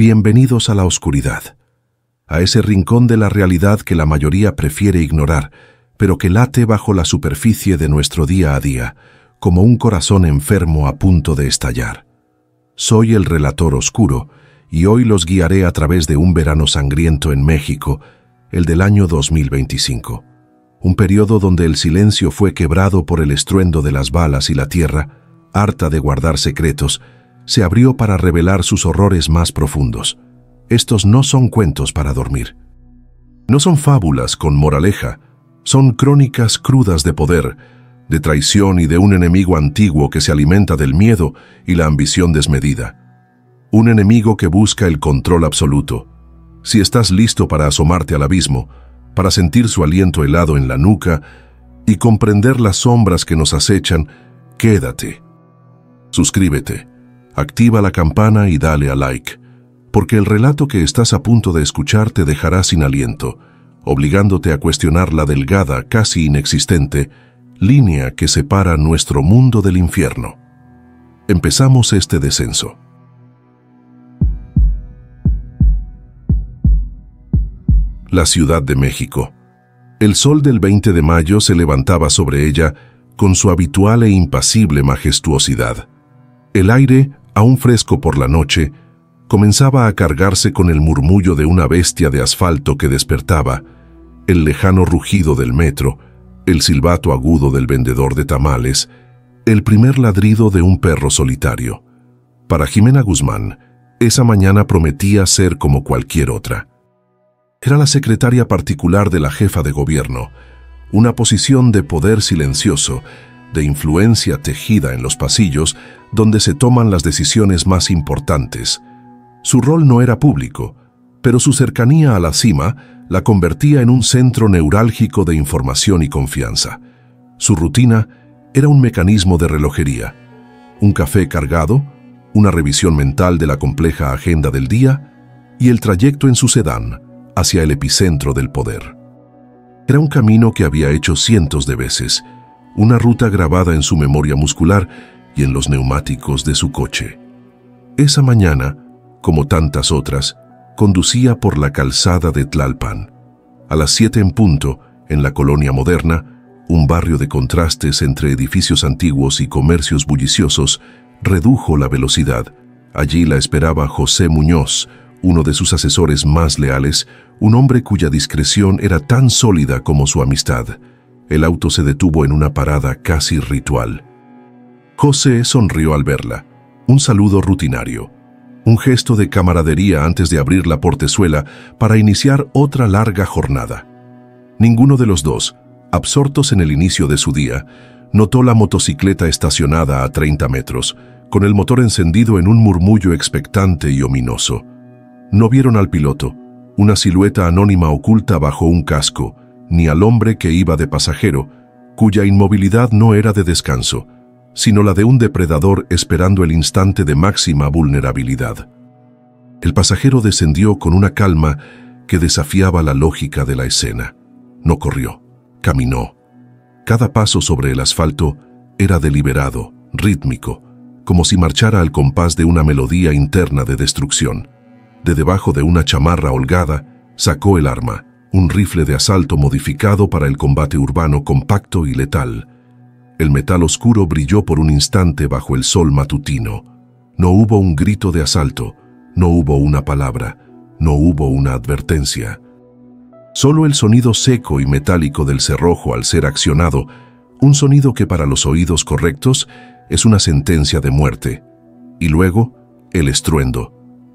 Bienvenidos a la oscuridad, a ese rincón de la realidad que la mayoría prefiere ignorar, pero que late bajo la superficie de nuestro día a día, como un corazón enfermo a punto de estallar. Soy el relator oscuro, y hoy los guiaré a través de un verano sangriento en México, el del año 2025. Un periodo donde el silencio fue quebrado por el estruendo de las balas y la tierra, harta de guardar secretos, se abrió para revelar sus horrores más profundos. Estos no son cuentos para dormir. No son fábulas con moraleja, son crónicas crudas de poder, de traición y de un enemigo antiguo que se alimenta del miedo y la ambición desmedida. Un enemigo que busca el control absoluto. Si estás listo para asomarte al abismo, para sentir su aliento helado en la nuca y comprender las sombras que nos acechan, quédate. Suscríbete, activa la campana y dale a like, porque el relato que estás a punto de escuchar te dejará sin aliento, obligándote a cuestionar la delgada, casi inexistente, línea que separa nuestro mundo del infierno. Empezamos este descenso. La Ciudad de México. El sol del 20 de mayo se levantaba sobre ella con su habitual e impasible majestuosidad. El aire, aún fresco por la noche, comenzaba a cargarse con el murmullo de una bestia de asfalto que despertaba, el lejano rugido del metro, el silbato agudo del vendedor de tamales, el primer ladrido de un perro solitario. Para Jimena Guzmán, esa mañana prometía ser como cualquier otra. Era la secretaria particular de la jefa de gobierno, una posición de poder silencioso, de influencia tejida en los pasillos donde se toman las decisiones más importantes. Su rol no era público, pero su cercanía a la cima la convertía en un centro neurálgico de información y confianza. Su rutina era un mecanismo de relojería, un café cargado, una revisión mental de la compleja agenda del día y el trayecto en su sedán hacia el epicentro del poder. Era un camino que había hecho cientos de veces, una ruta grabada en su memoria muscular y en los neumáticos de su coche. Esa mañana, como tantas otras, conducía por la calzada de Tlalpan. A las 7 en punto, en la Colonia Moderna, un barrio de contrastes entre edificios antiguos y comercios bulliciosos, redujo la velocidad. Allí la esperaba José Muñoz, uno de sus asesores más leales, un hombre cuya discreción era tan sólida como su amistad. El auto se detuvo en una parada casi ritual. José sonrió al verla, un saludo rutinario, un gesto de camaradería antes de abrir la portezuela para iniciar otra larga jornada. Ninguno de los dos, absortos en el inicio de su día, notó la motocicleta estacionada a 30 metros, con el motor encendido en un murmullo expectante y ominoso. No vieron al piloto, una silueta anónima oculta bajo un casco, ni al hombre que iba de pasajero, cuya inmovilidad no era de descanso, sino la de un depredador esperando el instante de máxima vulnerabilidad. El pasajero descendió con una calma que desafiaba la lógica de la escena. No corrió, caminó. Cada paso sobre el asfalto era deliberado, rítmico, como si marchara al compás de una melodía interna de destrucción. De debajo de una chamarra holgada, sacó el arma, un rifle de asalto modificado para el combate urbano compacto y letal. El metal oscuro brilló por un instante bajo el sol matutino. No hubo un grito de asalto, no hubo una palabra, no hubo una advertencia. Solo el sonido seco y metálico del cerrojo al ser accionado, un sonido que para los oídos correctos es una sentencia de muerte. Y luego, el estruendo,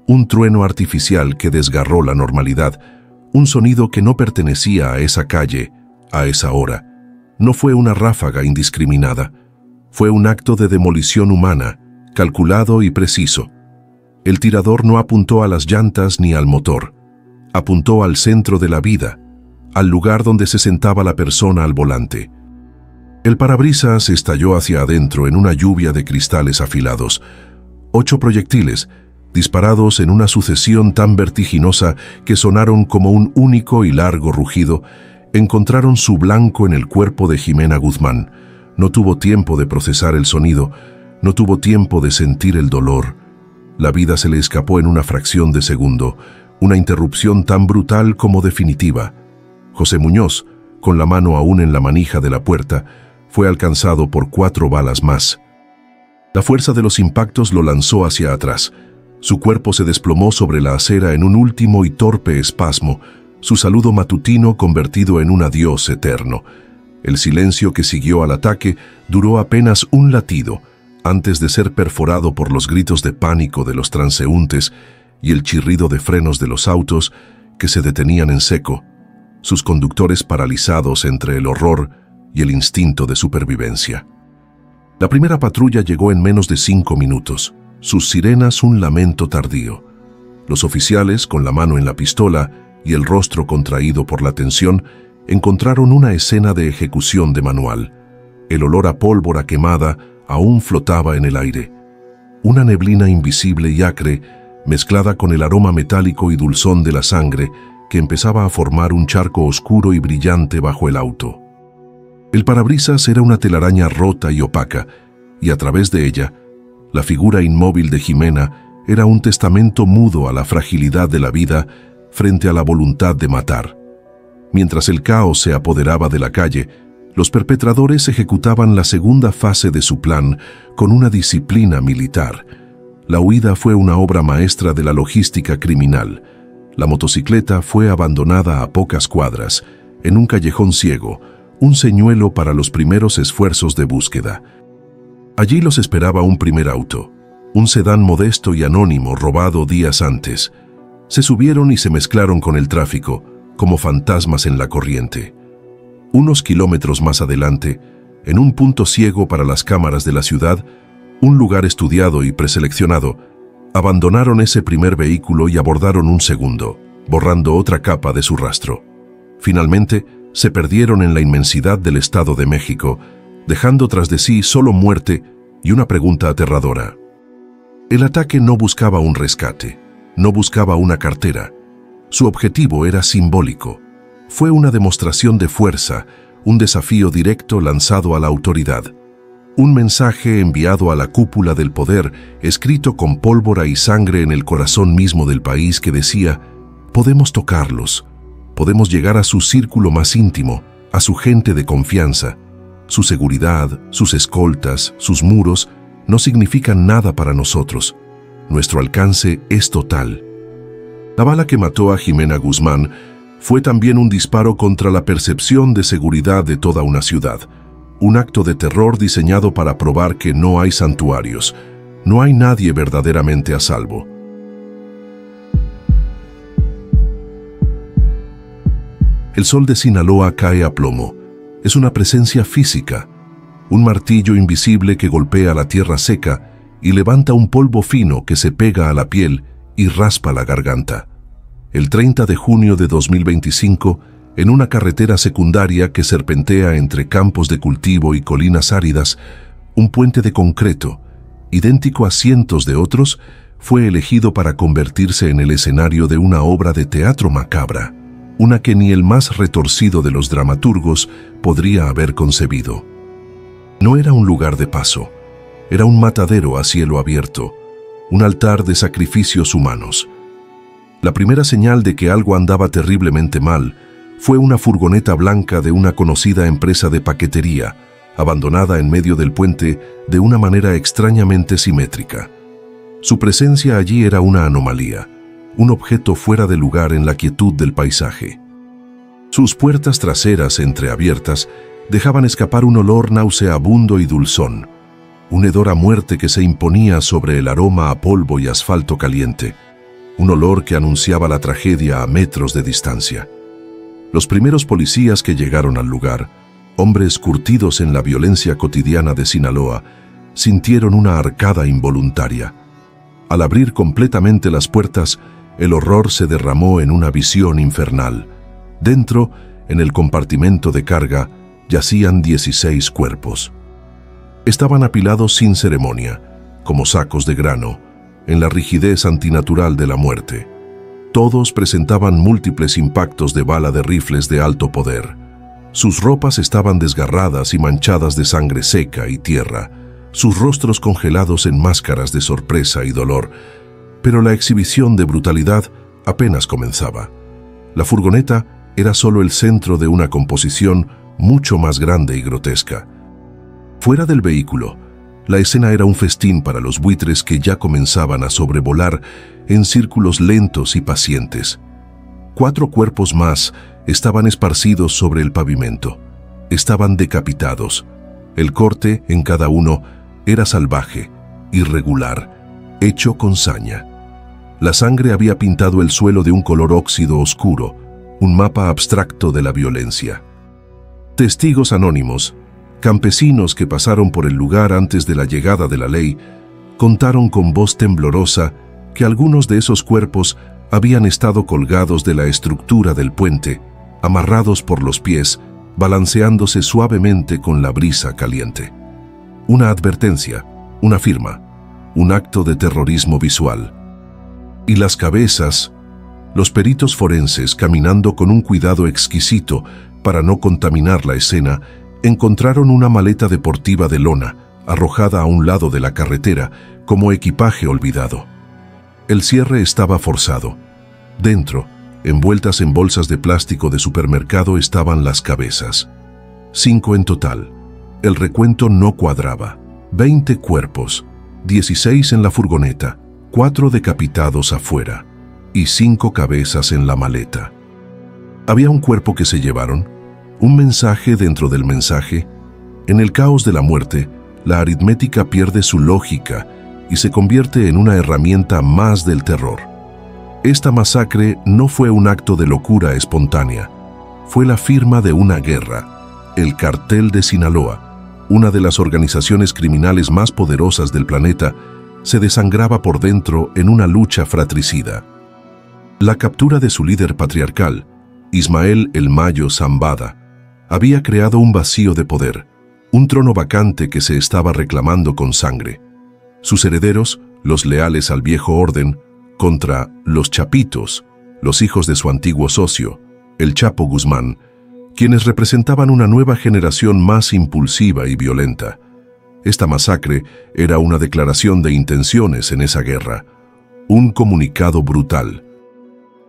un trueno artificial que desgarró la normalidad, un sonido que no pertenecía a esa calle, a esa hora. No fue una ráfaga indiscriminada, fue un acto de demolición humana, calculado y preciso. El tirador no apuntó a las llantas ni al motor, apuntó al centro de la vida, al lugar donde se sentaba la persona al volante. El parabrisas estalló hacia adentro en una lluvia de cristales afilados. 8 proyectiles, disparados en una sucesión tan vertiginosa que sonaron como un único y largo rugido, encontraron su blanco en el cuerpo de Jimena Guzmán. No tuvo tiempo de procesar el sonido, no tuvo tiempo de sentir el dolor. La vida se le escapó en una fracción de segundo, una interrupción tan brutal como definitiva. José Muñoz, con la mano aún en la manija de la puerta, fue alcanzado por 4 balas más. La fuerza de los impactos lo lanzó hacia atrás. Su cuerpo se desplomó sobre la acera en un último y torpe espasmo, su saludo matutino convertido en un adiós eterno. El silencio que siguió al ataque duró apenas un latido, antes de ser perforado por los gritos de pánico de los transeúntes y el chirrido de frenos de los autos que se detenían en seco, sus conductores paralizados entre el horror y el instinto de supervivencia. La primera patrulla llegó en menos de 5 minutos, sus sirenas un lamento tardío. Los oficiales, con la mano en la pistola y el rostro contraído por la tensión, encontraron una escena de ejecución de manual. El olor a pólvora quemada aún flotaba en el aire. Una neblina invisible y acre, mezclada con el aroma metálico y dulzón de la sangre, que empezaba a formar un charco oscuro y brillante bajo el auto. El parabrisas era una telaraña rota y opaca, y a través de ella, la figura inmóvil de Jimena era un testamento mudo a la fragilidad de la vida frente a la voluntad de matar. Mientras el caos se apoderaba de la calle, los perpetradores ejecutaban la segunda fase de su plan con una disciplina militar. La huida fue una obra maestra de la logística criminal. La motocicleta fue abandonada a pocas cuadras, en un callejón ciego, un señuelo para los primeros esfuerzos de búsqueda. Allí los esperaba un primer auto, un sedán modesto y anónimo robado días antes. Se subieron y se mezclaron con el tráfico, como fantasmas en la corriente. Unos kilómetros más adelante, en un punto ciego para las cámaras de la ciudad, un lugar estudiado y preseleccionado, abandonaron ese primer vehículo y abordaron un segundo, borrando otra capa de su rastro. Finalmente, se perdieron en la inmensidad del Estado de México, dejando tras de sí solo muerte y una pregunta aterradora. El ataque no buscaba un rescate, no buscaba una cartera. Su objetivo era simbólico. Fue una demostración de fuerza, un desafío directo lanzado a la autoridad. Un mensaje enviado a la cúpula del poder, escrito con pólvora y sangre en el corazón mismo del país que decía: podemos tocarlos, podemos llegar a su círculo más íntimo, a su gente de confianza. Su seguridad, sus escoltas, sus muros no significan nada para nosotros. Nuestro alcance es total. La bala que mató a Jimena Guzmán fue también un disparo contra la percepción de seguridad de toda una ciudad. Un acto de terror diseñado para probar que no hay santuarios, no hay nadie verdaderamente a salvo. El sol de Sinaloa cae a plomo. Es una presencia física, un martillo invisible que golpea la tierra seca y levanta un polvo fino que se pega a la piel y raspa la garganta. El 30 de junio de 2025, en una carretera secundaria que serpentea entre campos de cultivo y colinas áridas, un puente de concreto, idéntico a cientos de otros, fue elegido para convertirse en el escenario de una obra de teatro macabra, una que ni el más retorcido de los dramaturgos podría haber concebido. No era un lugar de paso, era un matadero a cielo abierto, un altar de sacrificios humanos. La primera señal de que algo andaba terriblemente mal fue una furgoneta blanca de una conocida empresa de paquetería, abandonada en medio del puente de una manera extrañamente simétrica. Su presencia allí era una anomalía, un objeto fuera de lugar en la quietud del paisaje. Sus puertas traseras entreabiertas dejaban escapar un olor nauseabundo y dulzón, un hedor a muerte que se imponía sobre el aroma a polvo y asfalto caliente, un olor que anunciaba la tragedia a metros de distancia. Los primeros policías que llegaron al lugar, hombres curtidos en la violencia cotidiana de Sinaloa, sintieron una arcada involuntaria. Al abrir completamente las puertas, el horror se derramó en una visión infernal. Dentro, en el compartimento de carga, yacían 16 cuerpos. Estaban apilados sin ceremonia, como sacos de grano, en la rigidez antinatural de la muerte. Todos presentaban múltiples impactos de bala de rifles de alto poder. Sus ropas estaban desgarradas y manchadas de sangre seca y tierra, sus rostros congelados en máscaras de sorpresa y dolor, Pero la exhibición de brutalidad apenas comenzaba. La furgoneta era solo el centro de una composición mucho más grande y grotesca. Fuera del vehículo, la escena era un festín para los buitres que ya comenzaban a sobrevolar en círculos lentos y pacientes. 4 cuerpos más estaban esparcidos sobre el pavimento. Estaban decapitados. El corte en cada uno era salvaje, irregular, hecho con saña. La sangre había pintado el suelo de un color óxido oscuro, un mapa abstracto de la violencia. Testigos anónimos, campesinos que pasaron por el lugar antes de la llegada de la ley, contaron con voz temblorosa que algunos de esos cuerpos habían estado colgados de la estructura del puente, amarrados por los pies, balanceándose suavemente con la brisa caliente. Una advertencia, una firma, un acto de terrorismo visual. Y las cabezas, los peritos forenses, caminando con un cuidado exquisito para no contaminar la escena, encontraron una maleta deportiva de lona, arrojada a un lado de la carretera, como equipaje olvidado. El cierre estaba forzado. Dentro, envueltas en bolsas de plástico de supermercado, estaban las cabezas. 5 en total. El recuento no cuadraba. 20 cuerpos, 16 en la furgoneta, 4 decapitados afuera y 5 cabezas en la maleta. Había un cuerpo que se llevaron, un mensaje dentro del mensaje. En el caos de la muerte, la aritmética pierde su lógica y se convierte en una herramienta más del terror. Esta masacre no fue un acto de locura espontánea, fue la firma de una guerra. El Cartel de Sinaloa, una de las organizaciones criminales más poderosas del planeta, se desangraba por dentro en una lucha fratricida. La captura de su líder patriarcal, Ismael El Mayo Zambada, había creado un vacío de poder, un trono vacante que se estaba reclamando con sangre. Sus herederos, los leales al viejo orden, contra los Chapitos, los hijos de su antiguo socio, el Chapo Guzmán, quienes representaban una nueva generación más impulsiva y violenta. Esta masacre era una declaración de intenciones en esa guerra, un comunicado brutal.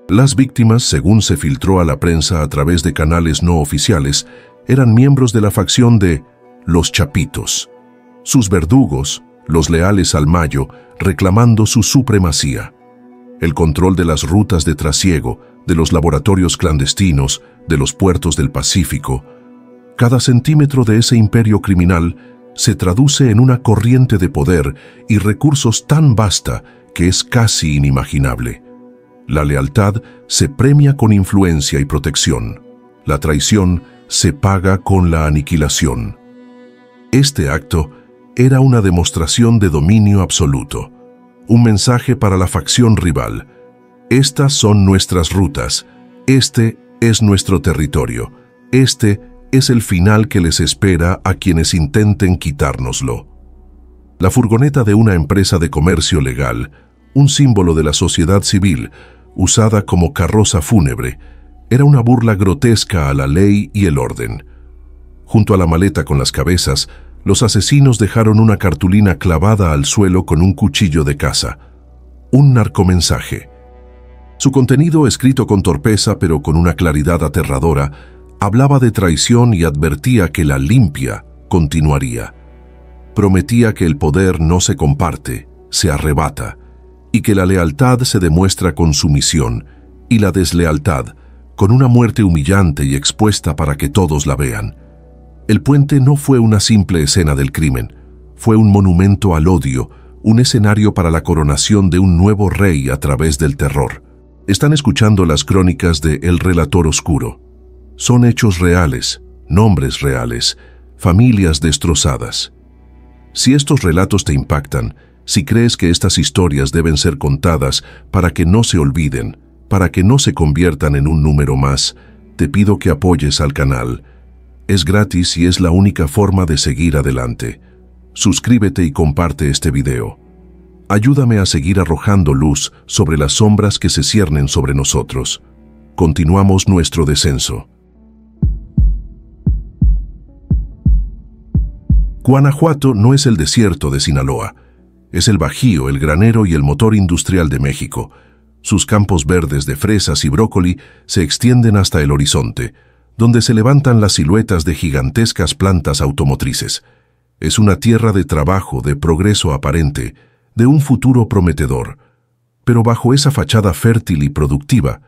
Las víctimas, según se filtró a la prensa a través de canales no oficiales, eran miembros de la facción de los Chapitos. Sus verdugos, los leales al Mayo, reclamando su supremacía. El control de las rutas de trasiego, de los laboratorios clandestinos, de los puertos del Pacífico. Cada centímetro de ese imperio criminal se traduce en una corriente de poder y recursos tan vasta que es casi inimaginable. La lealtad se premia con influencia y protección. La traición se paga con la aniquilación. Este acto era una demostración de dominio absoluto, un mensaje para la facción rival. Estas son nuestras rutas, este es nuestro territorio, este es el final que les espera a quienes intenten quitárnoslo. La furgoneta de una empresa de comercio legal, un símbolo de la sociedad civil, usada como carroza fúnebre, era una burla grotesca a la ley y el orden. Junto a la maleta con las cabezas, los asesinos dejaron una cartulina clavada al suelo con un cuchillo de caza, un narcomensaje. Su contenido, escrito con torpeza pero con una claridad aterradora, hablaba de traición y advertía que la limpia continuaría. Prometía que el poder no se comparte, se arrebata, y que la lealtad se demuestra con sumisión, y la deslealtad con una muerte humillante y expuesta para que todos la vean. El puente no fue una simple escena del crimen, fue un monumento al odio, un escenario para la coronación de un nuevo rey a través del terror. Están escuchando las crónicas de El Relator Oscuro. Son hechos reales, nombres reales, familias destrozadas. Si estos relatos te impactan, si crees que estas historias deben ser contadas para que no se olviden, para que no se conviertan en un número más, te pido que apoyes al canal. Es gratis y es la única forma de seguir adelante. Suscríbete y comparte este video. Ayúdame a seguir arrojando luz sobre las sombras que se ciernen sobre nosotros. Continuamos nuestro descenso. Guanajuato no es el desierto de Sinaloa. Es el Bajío, el granero y el motor industrial de México. Sus campos verdes de fresas y brócoli se extienden hasta el horizonte, donde se levantan las siluetas de gigantescas plantas automotrices. Es una tierra de trabajo, de progreso aparente, de un futuro prometedor. Pero bajo esa fachada fértil y productiva,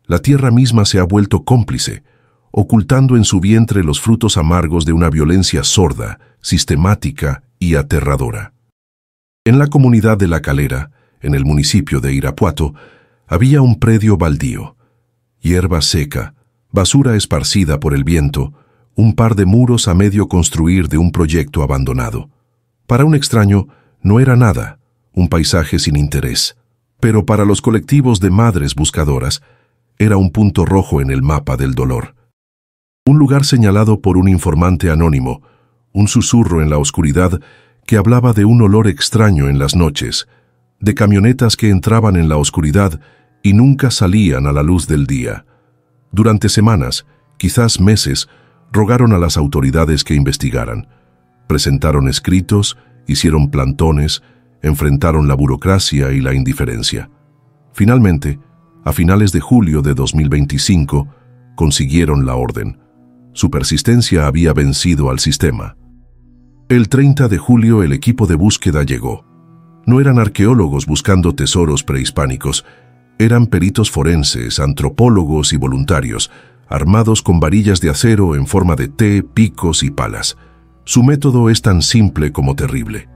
la tierra misma se ha vuelto cómplice, ocultando en su vientre los frutos amargos de una violencia sorda, sistemática y aterradora. En la comunidad de La Calera, en el municipio de Irapuato, había un predio baldío, hierba seca, basura esparcida por el viento, un par de muros a medio construir de un proyecto abandonado. Para un extraño no era nada, un paisaje sin interés, pero para los colectivos de madres buscadoras era un punto rojo en el mapa del dolor. Un lugar señalado por un informante anónimo, un susurro en la oscuridad que hablaba de un olor extraño en las noches, de camionetas que entraban en la oscuridad y nunca salían a la luz del día. Durante semanas, quizás meses, rogaron a las autoridades que investigaran. Presentaron escritos, hicieron plantones, enfrentaron la burocracia y la indiferencia. Finalmente, a finales de julio de 2025, consiguieron la orden. Su persistencia había vencido al sistema. El 30 de julio el equipo de búsqueda llegó. No eran arqueólogos buscando tesoros prehispánicos, eran peritos forenses, antropólogos y voluntarios, armados con varillas de acero en forma de T, picos y palas. Su método es tan simple como terrible.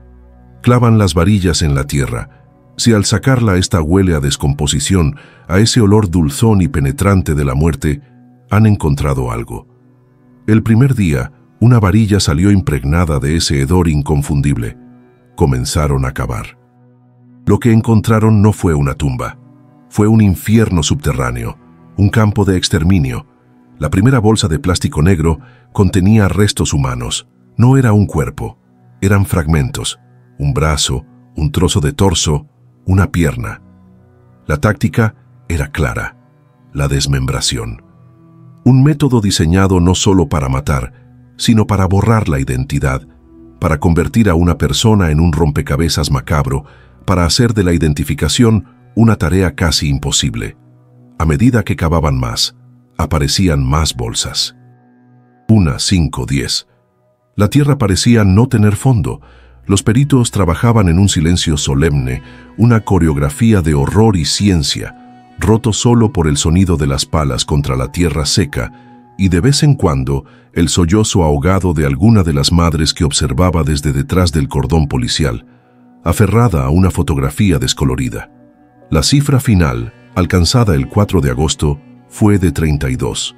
Clavan las varillas en la tierra. Si al sacarla esta huele a descomposición, a ese olor dulzón y penetrante de la muerte, han encontrado algo. El primer día, una varilla salió impregnada de ese hedor inconfundible. Comenzaron a cavar. Lo que encontraron no fue una tumba. Fue un infierno subterráneo, un campo de exterminio. La primera bolsa de plástico negro contenía restos humanos. No era un cuerpo, eran fragmentos. Un brazo, un trozo de torso, una pierna. La táctica era clara: la desmembración. Un método diseñado no solo para matar, sino para borrar la identidad, para convertir a una persona en un rompecabezas macabro, para hacer de la identificación una tarea casi imposible. A medida que cavaban más, aparecían más bolsas. 1, 5, 10. La tierra parecía no tener fondo. Los peritos trabajaban en un silencio solemne, una coreografía de horror y ciencia, roto solo por el sonido de las palas contra la tierra seca y de vez en cuando el sollozo ahogado de alguna de las madres que observaba desde detrás del cordón policial, aferrada a una fotografía descolorida. La cifra final, alcanzada el 4 de agosto, fue de 32.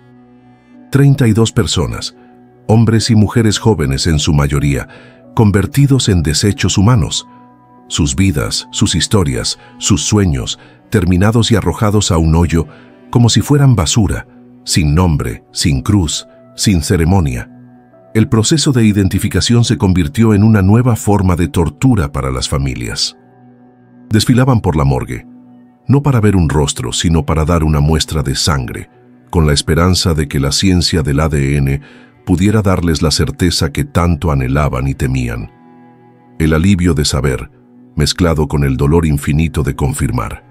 32 personas, hombres y mujeres jóvenes en su mayoría, convertidos en desechos humanos. Sus vidas, sus historias, sus sueños, terminados y arrojados a un hoyo como si fueran basura, sin nombre, sin cruz, sin ceremonia. El proceso de identificación se convirtió en una nueva forma de tortura para las familias. Desfilaban por la morgue, no para ver un rostro, sino para dar una muestra de sangre, con la esperanza de que la ciencia del ADN pudiera darles la certeza que tanto anhelaban y temían. El alivio de saber, mezclado con el dolor infinito de confirmar.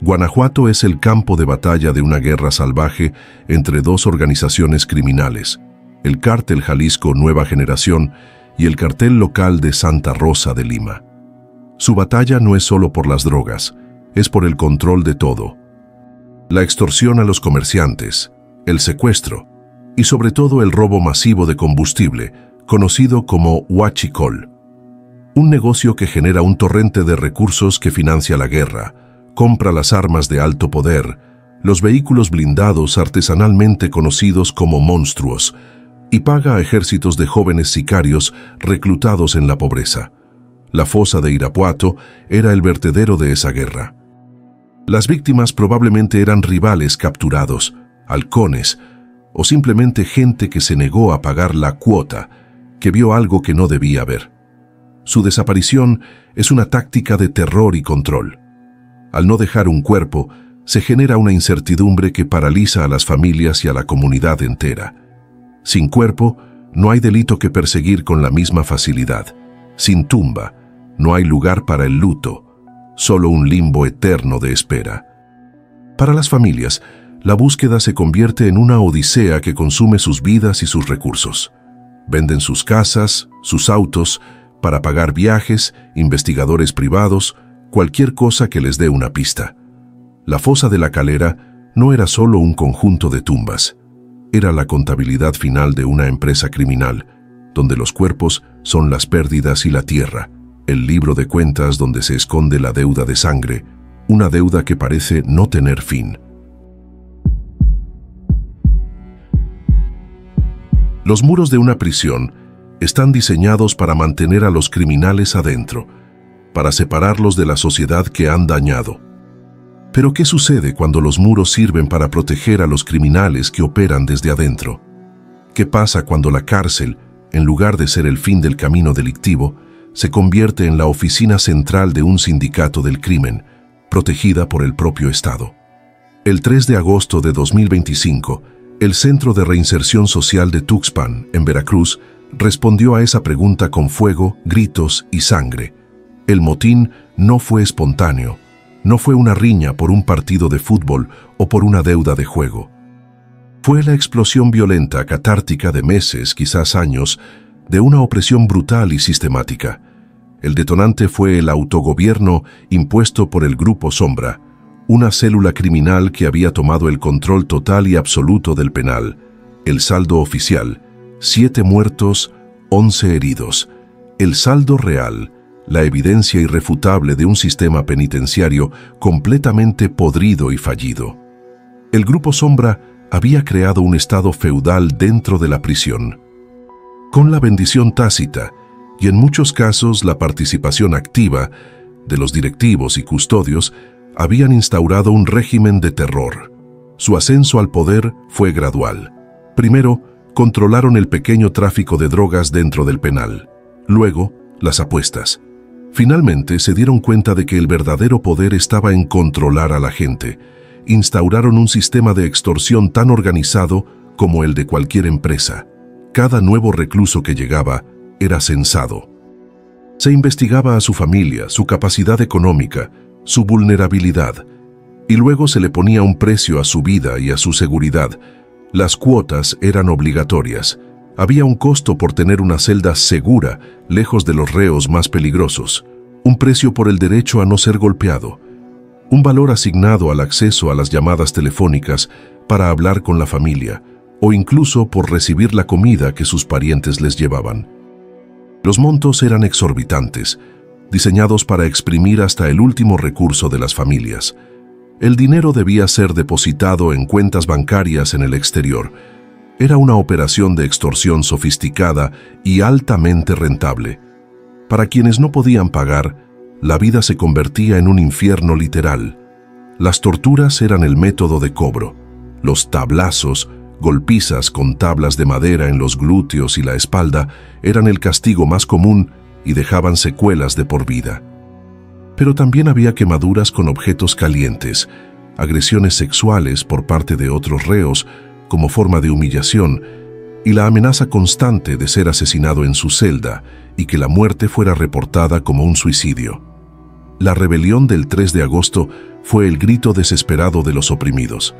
Guanajuato es el campo de batalla de una guerra salvaje entre dos organizaciones criminales, el Cártel Jalisco Nueva Generación y el cartel local de Santa Rosa de Lima. Su batalla no es solo por las drogas, es por el control de todo. La extorsión a los comerciantes, el secuestro y sobre todo el robo masivo de combustible, conocido como huachicol. Un negocio que genera un torrente de recursos que financia la guerra, compra las armas de alto poder, los vehículos blindados artesanalmente conocidos como monstruos, y paga a ejércitos de jóvenes sicarios reclutados en la pobreza. La fosa de Irapuato era el vertedero de esa guerra. Las víctimas probablemente eran rivales capturados, halcones, o simplemente gente que se negó a pagar la cuota, que vio algo que no debía ver. Su desaparición es una táctica de terror y control. Al no dejar un cuerpo, se genera una incertidumbre que paraliza a las familias y a la comunidad entera. Sin cuerpo, no hay delito que perseguir con la misma facilidad. Sin tumba, no hay lugar para el luto, solo un limbo eterno de espera. Para las familias, la búsqueda se convierte en una odisea que consume sus vidas y sus recursos. Venden sus casas, sus autos, para pagar viajes, investigadores privados, cualquier cosa que les dé una pista. La fosa de la Calera no era solo un conjunto de tumbas, era la contabilidad final de una empresa criminal, donde los cuerpos son las pérdidas y la tierra, el libro de cuentas donde se esconde la deuda de sangre, una deuda que parece no tener fin. Los muros de una prisión están diseñados para mantener a los criminales adentro, para separarlos de la sociedad que han dañado. Pero ¿qué sucede cuando los muros sirven para proteger a los criminales que operan desde adentro? ¿Qué pasa cuando la cárcel, en lugar de ser el fin del camino delictivo, se convierte en la oficina central de un sindicato del crimen, protegida por el propio Estado? El 3 de agosto de 2025, el Centro de Reinserción Social de Tuxpan, en Veracruz, respondió a esa pregunta con fuego, gritos y sangre. El motín no fue espontáneo, no fue una riña por un partido de fútbol o por una deuda de juego. Fue la explosión violenta, catártica de meses, quizás años, de una opresión brutal y sistemática. El detonante fue el autogobierno impuesto por el Grupo Sombra, una célula criminal que había tomado el control total y absoluto del penal. El saldo oficial: 7 muertos, 11 heridos. El saldo real: la evidencia irrefutable de un sistema penitenciario completamente podrido y fallido. El Grupo Sombra había creado un estado feudal dentro de la prisión. Con la bendición tácita, y en muchos casos la participación activa, de los directivos y custodios, habían instaurado un régimen de terror. Su ascenso al poder fue gradual. Primero, controlaron el pequeño tráfico de drogas dentro del penal. Luego, las apuestas. Finalmente, se dieron cuenta de que el verdadero poder estaba en controlar a la gente. Instauraron un sistema de extorsión tan organizado como el de cualquier empresa. Cada nuevo recluso que llegaba era censado. Se investigaba a su familia, su capacidad económica, su vulnerabilidad, y luego se le ponía un precio a su vida y a su seguridad. Las cuotas eran obligatorias. Había un costo por tener una celda segura, lejos de los reos más peligrosos, un precio por el derecho a no ser golpeado, un valor asignado al acceso a las llamadas telefónicas para hablar con la familia, o incluso por recibir la comida que sus parientes les llevaban. Los montos eran exorbitantes, diseñados para exprimir hasta el último recurso de las familias. El dinero debía ser depositado en cuentas bancarias en el exterior. Era una operación de extorsión sofisticada y altamente rentable. Para quienes no podían pagar, la vida se convertía en un infierno literal. Las torturas eran el método de cobro. Los tablazos, golpizas con tablas de madera en los glúteos y la espalda, eran el castigo más común y dejaban secuelas de por vida. Pero también había quemaduras con objetos calientes, agresiones sexuales por parte de otros reos como forma de humillación, y la amenaza constante de ser asesinado en su celda y que la muerte fuera reportada como un suicidio. La rebelión del 3 de agosto fue el grito desesperado de los oprimidos.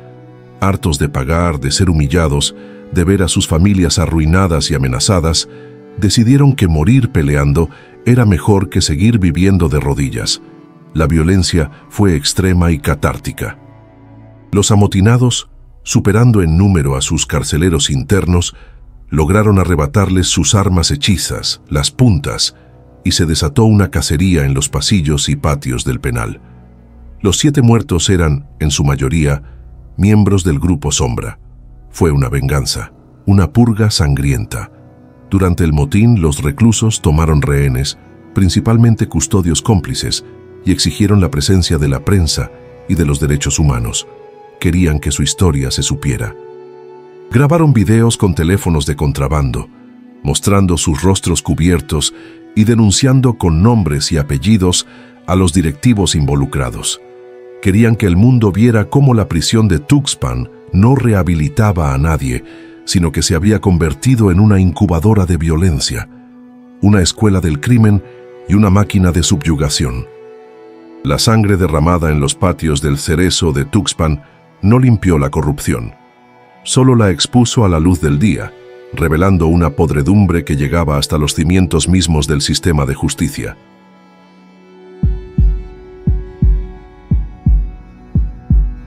Hartos de pagar, de ser humillados, de ver a sus familias arruinadas y amenazadas, decidieron que morir peleando era mejor que seguir viviendo de rodillas. La violencia fue extrema y catártica. Los amotinados, superando en número a sus carceleros internos, lograron arrebatarles sus armas hechizas, las puntas, y se desató una cacería en los pasillos y patios del penal. Los 7 muertos eran, en su mayoría, miembros del Grupo Sombra. Fue una venganza, una purga sangrienta. Durante el motín, los reclusos tomaron rehenes, principalmente custodios cómplices, y exigieron la presencia de la prensa y de los derechos humanos. Querían que su historia se supiera. Grabaron videos con teléfonos de contrabando, mostrando sus rostros cubiertos y denunciando con nombres y apellidos a los directivos involucrados. Querían que el mundo viera cómo la prisión de Tuxpan no rehabilitaba a nadie, sino que se había convertido en una incubadora de violencia, una escuela del crimen y una máquina de subyugación. La sangre derramada en los patios del Cerezo de Tuxpan no limpió la corrupción, solo la expuso a la luz del día, revelando una podredumbre que llegaba hasta los cimientos mismos del sistema de justicia.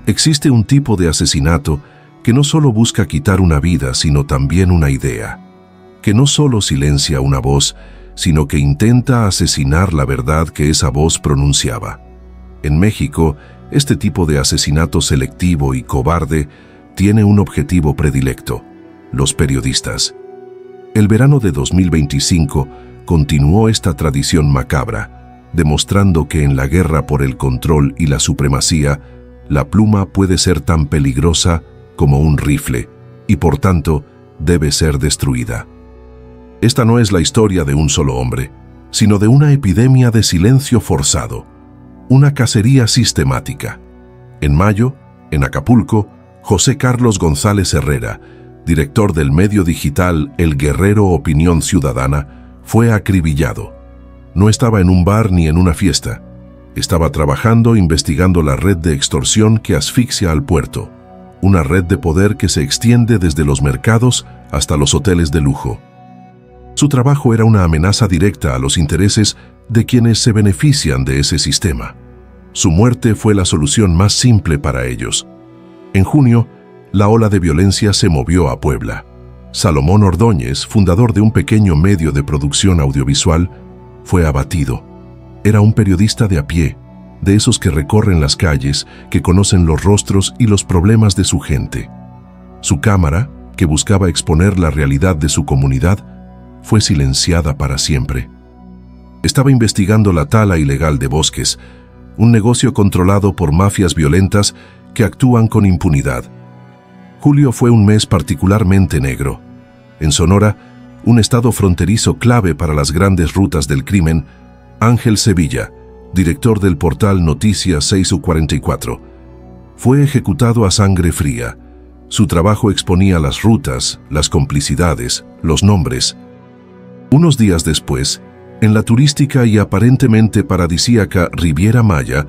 Existe un tipo de asesinato que no solo busca quitar una vida, sino también una idea, que no solo silencia una voz, sino que intenta asesinar la verdad que esa voz pronunciaba. En México, este tipo de asesinato selectivo y cobarde tiene un objetivo predilecto: los periodistas. El verano de 2025 continuó esta tradición macabra, demostrando que en la guerra por el control y la supremacía, la pluma puede ser tan peligrosa como un rifle, y por tanto debe ser destruida. Esta no es la historia de un solo hombre, sino de una epidemia de silencio forzado, una cacería sistemática. En mayo, en Acapulco, José Carlos González Herrera, director del medio digital El Guerrero Opinión Ciudadana, fue acribillado. No estaba en un bar ni en una fiesta. Estaba trabajando investigando la red de extorsión que asfixia al puerto, una red de poder que se extiende desde los mercados hasta los hoteles de lujo. Su trabajo era una amenaza directa a los intereses de quienes se benefician de ese sistema. Su muerte fue la solución más simple para ellos. En junio, la ola de violencia se movió a Puebla. Salomón Ordóñez, fundador de un pequeño medio de producción audiovisual, fue abatido. Era un periodista de a pie, de esos que recorren las calles, que conocen los rostros y los problemas de su gente. Su cámara, que buscaba exponer la realidad de su comunidad, fue silenciada para siempre. Estaba investigando la tala ilegal de bosques, un negocio controlado por mafias violentas que actúan con impunidad. Julio fue un mes particularmente negro. En Sonora, un estado fronterizo clave para las grandes rutas del crimen, Ángel Sevilla, director del portal Noticias 644, fue ejecutado a sangre fría. Su trabajo exponía las rutas, las complicidades, los nombres. Unos días después, en la turística y aparentemente paradisíaca Riviera Maya,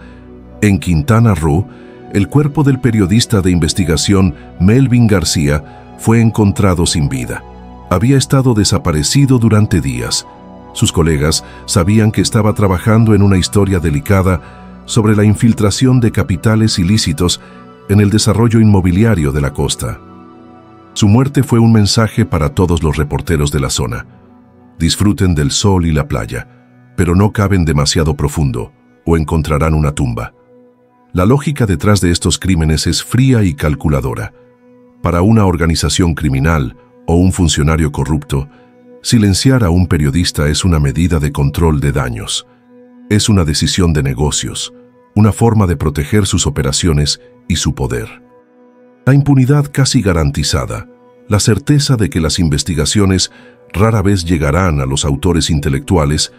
en Quintana Roo, el cuerpo del periodista de investigación Melvin García fue encontrado sin vida. Había estado desaparecido durante días. Sus colegas sabían que estaba trabajando en una historia delicada sobre la infiltración de capitales ilícitos en el desarrollo inmobiliario de la costa. Su muerte fue un mensaje para todos los reporteros de la zona. Disfruten del sol y la playa, pero no caben demasiado profundo o encontrarán una tumba. La lógica detrás de estos crímenes es fría y calculadora. Para una organización criminal o un funcionario corrupto, silenciar a un periodista es una medida de control de daños. Es una decisión de negocios, una forma de proteger sus operaciones y su poder. La impunidad casi garantizada, la certeza de que las investigaciones rara vez llegarán a los autores intelectuales,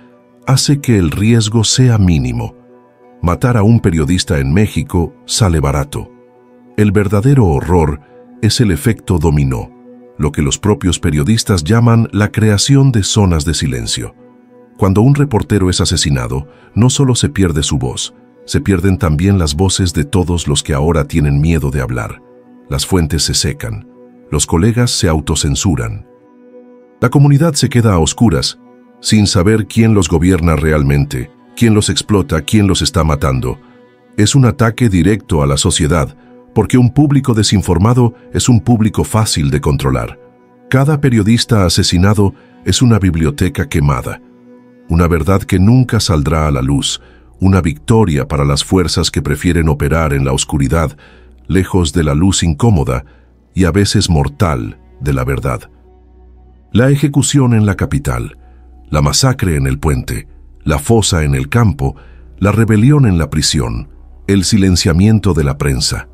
hace que el riesgo sea mínimo. Matar a un periodista en México sale barato. El verdadero horror es el efecto dominó, lo que los propios periodistas llaman la creación de zonas de silencio. Cuando un reportero es asesinado, no solo se pierde su voz, se pierden también las voces de todos los que ahora tienen miedo de hablar. Las fuentes se secan, los colegas se autocensuran. La comunidad se queda a oscuras, sin saber quién los gobierna realmente, quién los explota, quién los está matando. Es un ataque directo a la sociedad, porque un público desinformado es un público fácil de controlar. Cada periodista asesinado es una biblioteca quemada, una verdad que nunca saldrá a la luz, una victoria para las fuerzas que prefieren operar en la oscuridad, lejos de la luz incómoda y a veces mortal de la verdad. La ejecución en la capital, la masacre en el puente, la fosa en el campo, la rebelión en la prisión, el silenciamiento de la prensa.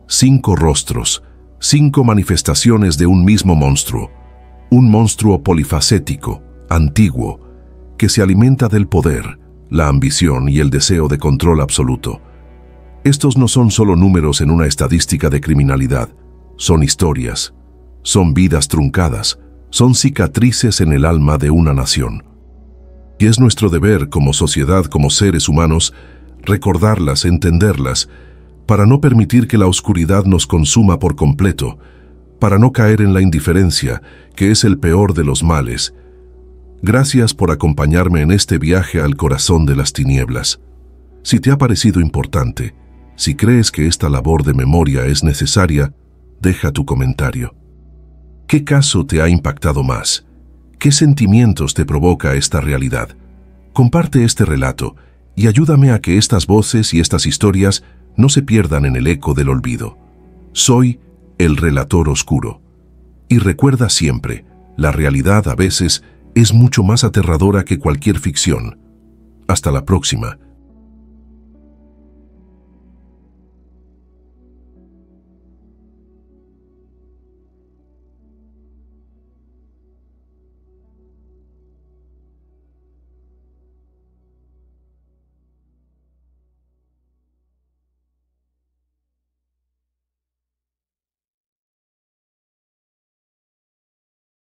5 rostros, 5 manifestaciones de un mismo monstruo. Un monstruo polifacético, antiguo, que se alimenta del poder, la ambición y el deseo de control absoluto. Estos no son solo números en una estadística de criminalidad, son historias, son vidas truncadas, son cicatrices en el alma de una nación. Y es nuestro deber como sociedad, como seres humanos, recordarlas, entenderlas, para no permitir que la oscuridad nos consuma por completo, para no caer en la indiferencia, que es el peor de los males. Gracias por acompañarme en este viaje al corazón de las tinieblas. Si te ha parecido importante, si crees que esta labor de memoria es necesaria, deja tu comentario. ¿Qué caso te ha impactado más? ¿Qué sentimientos te provoca esta realidad? Comparte este relato y ayúdame a que estas voces y estas historias no se pierdan en el eco del olvido. Soy el relator oscuro. Y recuerda siempre, la realidad a veces es mucho más aterradora que cualquier ficción. Hasta la próxima.